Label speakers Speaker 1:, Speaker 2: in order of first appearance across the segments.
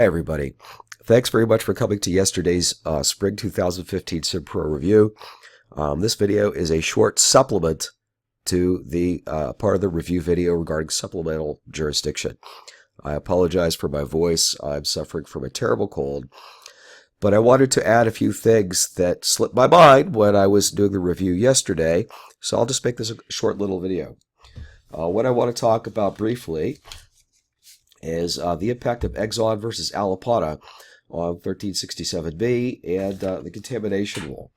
Speaker 1: Hi, everybody. Thanks very much for coming to yesterday's Spring 2015 SimPro review. This video is a short supplement to the part of the review video regarding supplemental jurisdiction. I apologize for my voice. I'm suffering from a terrible cold. But I wanted to add a few things that slipped my mind when I was doing the review yesterday, so I'll just make this a short little video. What I want to talk about briefly is the impact of Exxon versus Allapattah on 1367B and the contamination rule.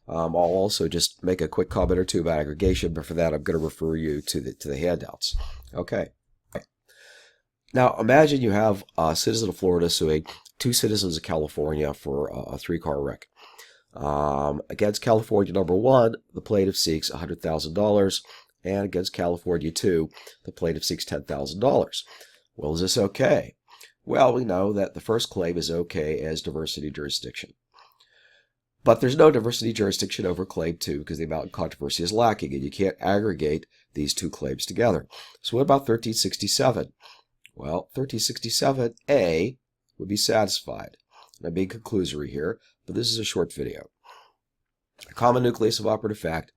Speaker 1: I'll also just make a quick comment or two about aggregation, but for that I'm going to refer you to the handouts. Okay. Now imagine you have a citizen of Florida suing two citizens of California for a three-car wreck. Against California number 1, the plaintiff seeks $100,000, and against California 2, the plaintiff seeks $10,000. Well, is this okay? Well, we know that the first claim is okay as diversity jurisdiction. But there's no diversity jurisdiction over claim 2 because the amount of controversy is lacking, and you can't aggregate these two claims together. So what about 1367? Well, 1367A would be satisfied. And I'm being conclusory here, but this is a short video. A common nucleus of operative fact,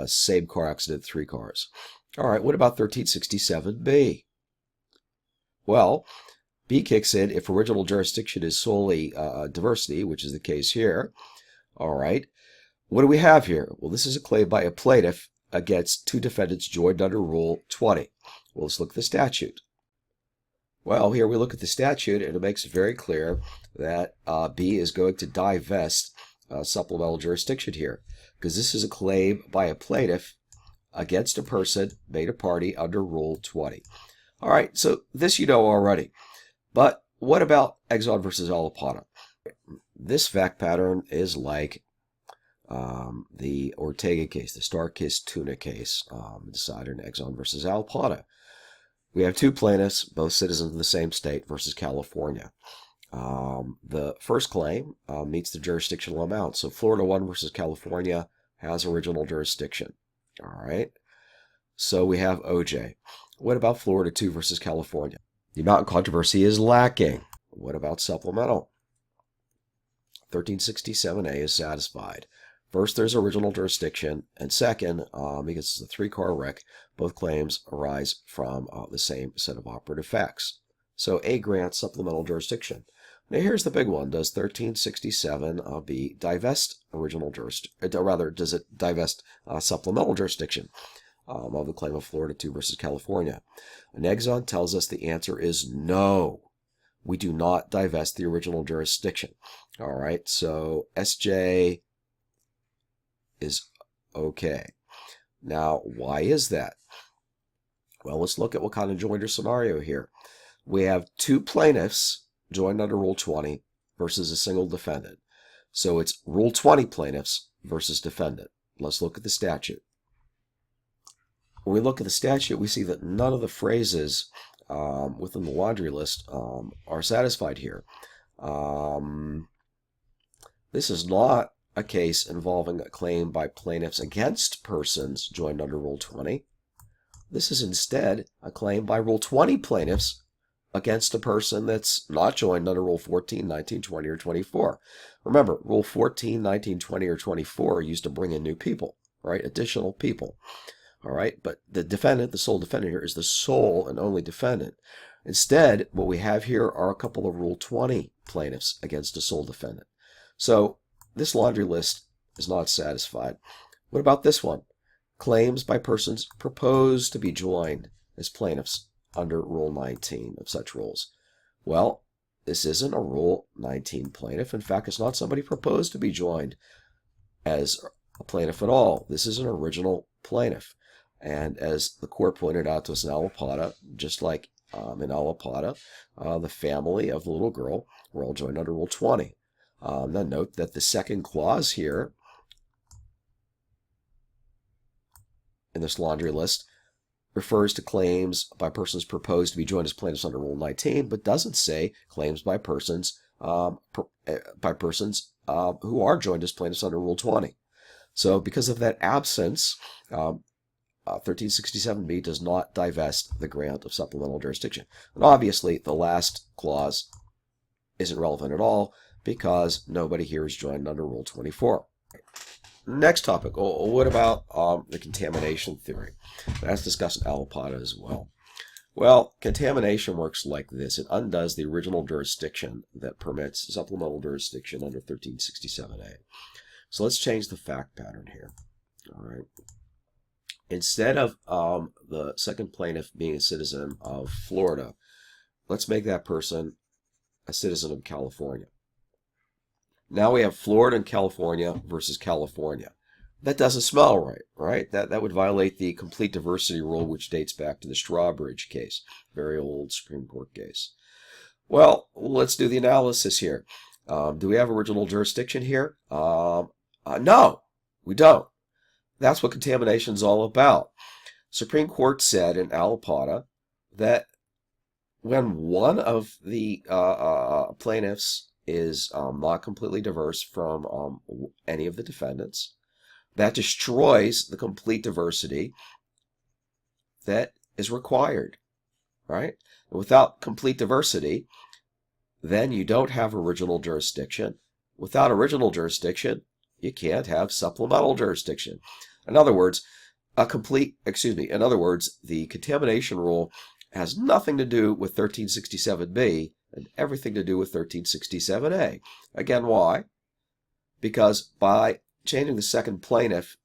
Speaker 1: same car accident, 3 cars. All right, what about 1367B? Well, B kicks in if original jurisdiction is solely diversity, which is the case here. All right, what do we have here? Well, this is a claim by a plaintiff against two defendants joined under Rule 20. Well, let's look at the statute. Well, here we look at the statute, and it makes it very clear that B is going to divest supplemental jurisdiction here, because this is a claim by a plaintiff against a person made a party under Rule 20. All right, so this you know already. But what about Exxon versus Allapattah? This fact pattern is like the Ortega case, the Star-Kissed Tuna case, decided in Exxon versus Allapattah. We have two plaintiffs, both citizens of the same state, versus California. The first claim meets the jurisdictional amount. So Florida 1 versus California has original jurisdiction. All right. So we have OJ. What about Florida 2 versus California? The amount of controversy is lacking. What about supplemental? 1367A is satisfied. First, there's original jurisdiction, and second, because it's a 3-car wreck, both claims arise from the same set of operative facts. So A grants supplemental jurisdiction. Now here's the big one. Does 1367B divest original jurisdiction? Rather, does it divest supplemental jurisdiction of the claim of Florida 2 versus California? And Exxon tells us the answer is no. We do not divest the original jurisdiction. All right, so SJ is okay. Now, why is that? Well, let's look at what kind of joinder scenario here. We have two plaintiffs joined under Rule 20 versus a single defendant. So it's Rule 20 plaintiffs versus defendant. Let's look at the statute. When we look at the statute, we see that none of the phrases within the laundry list are satisfied here. This is not a case involving a claim by plaintiffs against persons joined under Rule 20. This is instead a claim by Rule 20 plaintiffs against a person that's not joined under Rule 14, 19, 20, or 24. Remember, Rule 14, 19, 20, or 24 used to bring in new people, right? Additional people. All right, but the defendant, the sole defendant here, is the sole and only defendant. Instead, what we have here are a couple of Rule 20 plaintiffs against a sole defendant. So this laundry list is not satisfied. What about this one? Claims by persons proposed to be joined as plaintiffs under Rule 19 of such rules. Well, this isn't a Rule 19 plaintiff. In fact, it's not somebody proposed to be joined as a plaintiff at all. This is an original plaintiff. And as the court pointed out to us in Allapattah, just like in Allapattah, the family of the little girl were all joined under Rule 20. Now note that the second clause here in this laundry list refers to claims by persons proposed to be joined as plaintiffs under Rule 19, but doesn't say claims by persons who are joined as plaintiffs under Rule 20. So because of that absence 1367b does not divest the grant of supplemental jurisdiction. And obviously, the last clause isn't relevant at all because nobody here is joined under Rule 24. Next topic, what about the contamination theory? That's discussed in Allapattah as well. Well, contamination works like this. It undoes the original jurisdiction that permits supplemental jurisdiction under 1367A. So let's change the fact pattern here. All right. Instead of the second plaintiff being a citizen of Florida, let's make that person a citizen of California. Now we have Florida and California versus California. That doesn't smell right, right? That would violate the complete diversity rule, which dates back to the Strawbridge case, very old Supreme Court case. Well, let's do the analysis here. Do we have original jurisdiction here? No, we don't. That's what contamination is all about. Supreme Court said in Allapattah that when one of the plaintiffs is not completely diverse from any of the defendants, that destroys the complete diversity that is required, right? Without complete diversity, then you don't have original jurisdiction. Without original jurisdiction, you can't have supplemental jurisdiction. In other words, the contamination rule has nothing to do with 1367B and everything to do with 1367A. Again, why? Because by changing the second plaintiff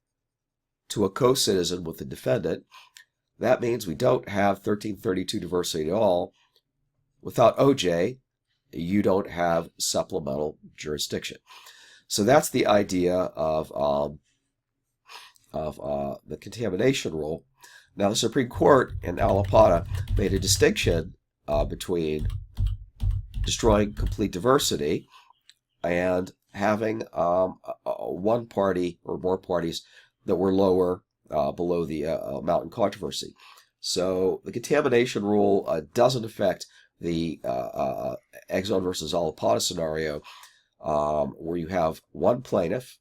Speaker 1: to a co-citizen with the defendant, that means we don't have 1332 diversity at all. Without OJ, you don't have supplemental jurisdiction. So that's the idea of the contamination rule. Now, the Supreme Court in Allapattah made a distinction between destroying complete diversity and having one party or more parties that were lower below the amount in controversy. So the contamination rule doesn't affect the Exxon versus Allapattah scenario, where you have one plaintiff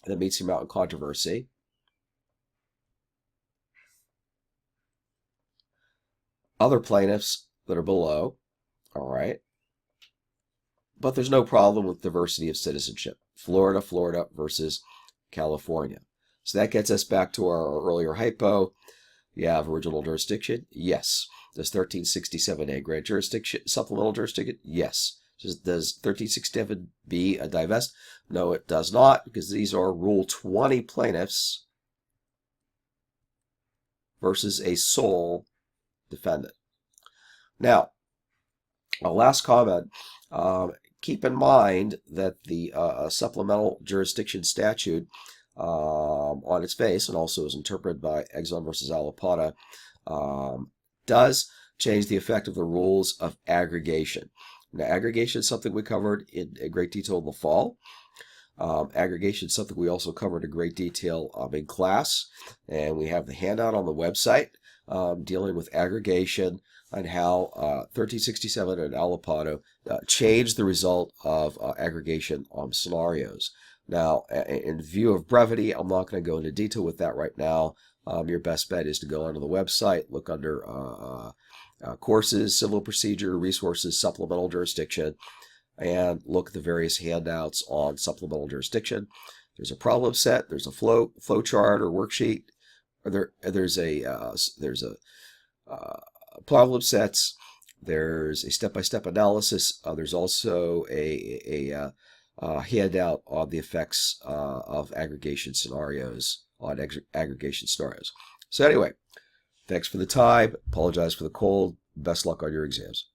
Speaker 1: that meets the amount in controversy, other plaintiffs that are below, all right? But there's no problem with diversity of citizenship. Florida versus California. So that gets us back to our earlier hypo. You have original jurisdiction? Yes. Does 1367A grant jurisdiction, supplemental jurisdiction? Yes. Does 1367B divest? No, it does not, because these are Rule 20 plaintiffs versus a sole defendant. Now, a last comment. Keep in mind that the supplemental jurisdiction statute on its face, and also is interpreted by Exxon versus Allapattah, does change the effect of the rules of aggregation. Now, aggregation is something we covered in great detail in the fall. Aggregation is something we also covered in great detail in class, and we have the handout on the website dealing with aggregation and how 1367 and Allapattah changed the result of aggregation scenarios. Now, in view of brevity, I'm not going to go into detail with that right now. Your best bet is to go onto the website, look under courses, civil procedure, resources, supplemental jurisdiction, and look at the various handouts on supplemental jurisdiction. There's a problem set, there's a flow chart or worksheet, or there's a problem sets, there's a step-by-step analysis, there's also a handout on the effects of aggregation scenarios on aggregation scenarios. So anyway, thanks for the time. Apologize for the cold. Best luck on your exams.